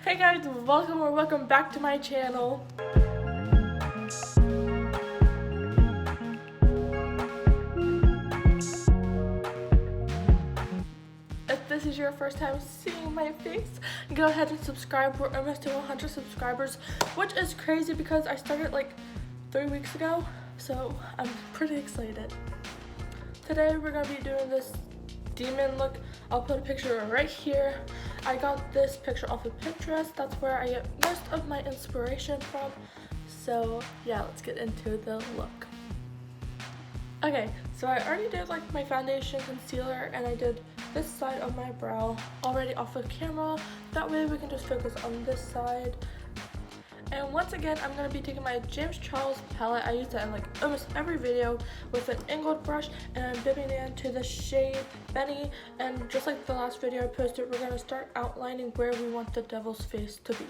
Hey guys, welcome back to my channel. If this is your first time seeing my face, go ahead and subscribe. We're almost to 100 subscribers, which is crazy because I started like 3 weeks ago, so I'm pretty excited. Today we're gonna be doing this demon look. I'll put a picture right here. I got this picture off of Pinterest. That's where I get most of my inspiration from. So yeah, let's get into the look. Okay, so I already did like my foundation, concealer, and I did this side of my brow already off of camera. That way we can just focus on this side. And once again, I'm going to be taking my James Charles palette. I use that in like almost every video with an angled brush, and I'm dipping it into the shade Benny. And just like the last video I posted, we're going to start outlining where we want the devil's face to be.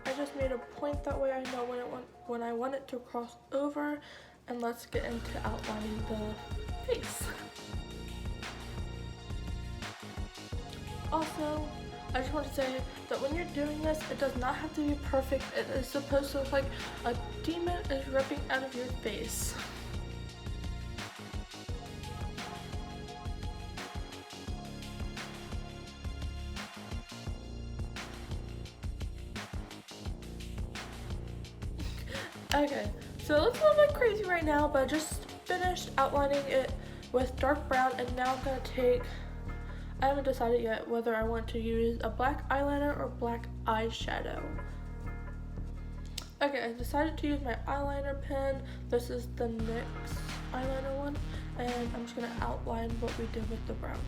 I just made a point, that way I know when I want it to cross over. And let's get into outlining the face. Also, I just want to say that when you're doing this, it does not have to be perfect. It is supposed to look like a demon is ripping out of your face. Okay, so it looks a little bit crazy right now, but I just finished outlining it with dark brown, and now I'm going to take, I haven't decided yet whether I want to use a black eyeliner or black eyeshadow. Okay, I decided to use my eyeliner pen. This is the NYX eyeliner one, and I'm just going to outline what we did with the brown.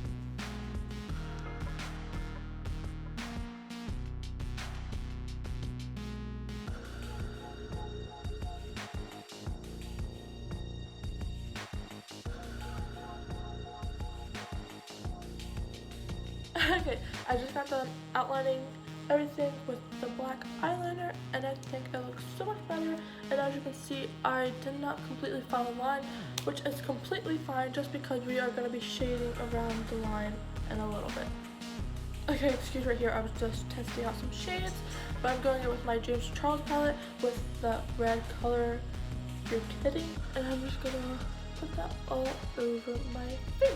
Okay, I just got done outlining everything with the black eyeliner, and I think it looks so much better. And as you can see, I did not completely follow the line, which is completely fine just because we are going to be shading around the line in a little bit. Okay, excuse right here, I was just testing out some shades, but I'm going in with my James Charles palette with the red color You're Kidding, and I'm just going to put that all over my face.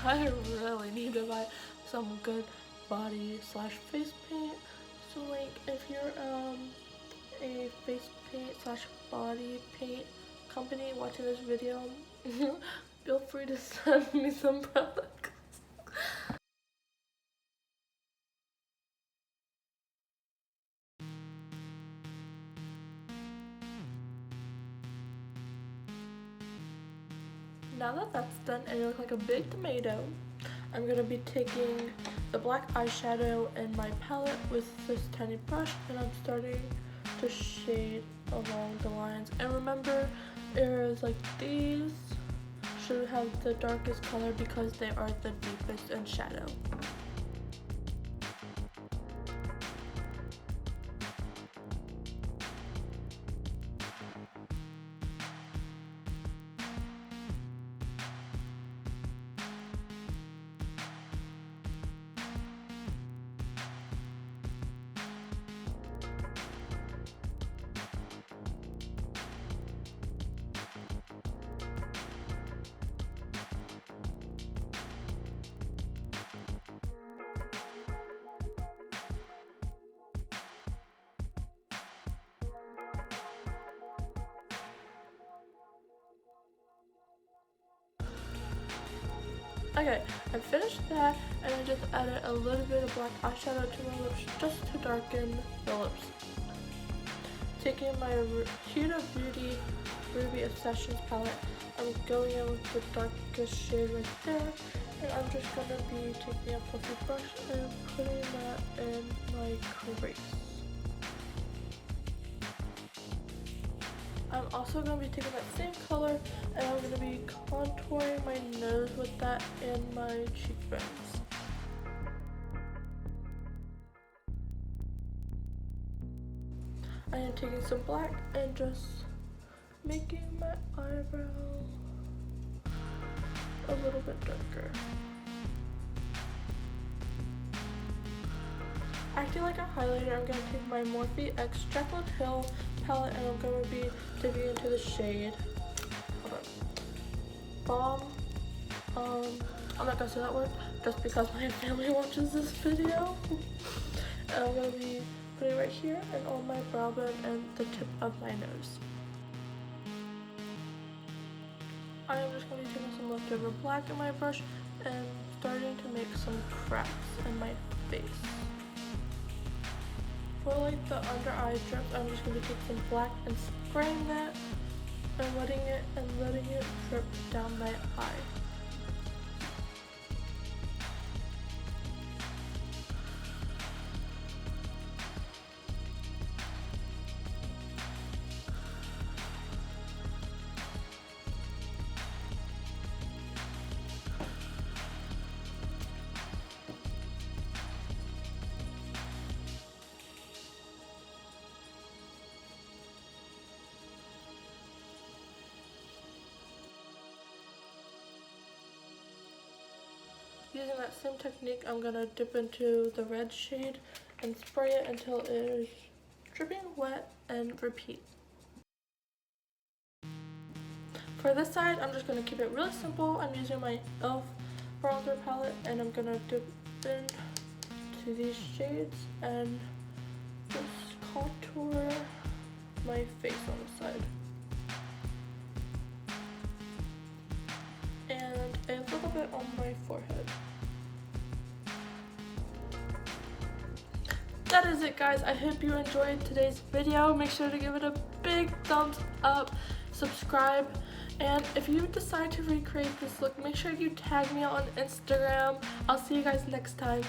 I really need to buy some good body slash face paint. So like if you're a face paint slash body paint company watching this video, feel free to send me some products. Now that that's done and you look like a big tomato, I'm going to be taking the black eyeshadow in my palette with this tiny brush, and I'm starting to shade along the lines. And remember, areas like these should have the darkest color because they are the deepest in shadow. Okay, I finished that, and I just added a little bit of black eyeshadow to my lips just to darken the lips. Taking my Huda Beauty Ruby Obsessions palette, I'm going in with the darkest shade right there, and I'm just going to be taking a fluffy brush and putting that in my crease. I'm also going to be taking that same color, and I'm going to be contouring my nose with that and my cheekbones. I am taking some black and just making my eyebrow a little bit darker. Acting like a highlighter, I'm going to take my Morphe X Jaclyn Hill palette and I'm going to be dipping into the shade Balm. I'm not going to say that word just because my family watches this video. And I'm going to be putting it right here and on my brow bone and the tip of my nose. I am just going to be taking some leftover black in my brush and starting to make some cracks in my face. For like the under eye drips, I'm just going to take some black and spraying that and letting it drip down my eye. Using that same technique, I'm going to dip into the red shade and spray it until it is dripping wet and repeat. For this side, I'm just going to keep it really simple. I'm using my e.l.f. bronzer palette and I'm going to dip into these shades and just contour my face on the side. And a little bit on my forehead. That is it, guys. I hope you enjoyed today's video. Make sure to give it a big thumbs up, subscribe, and if you decide to recreate this look, make sure you tag me on Instagram. I'll see you guys next time.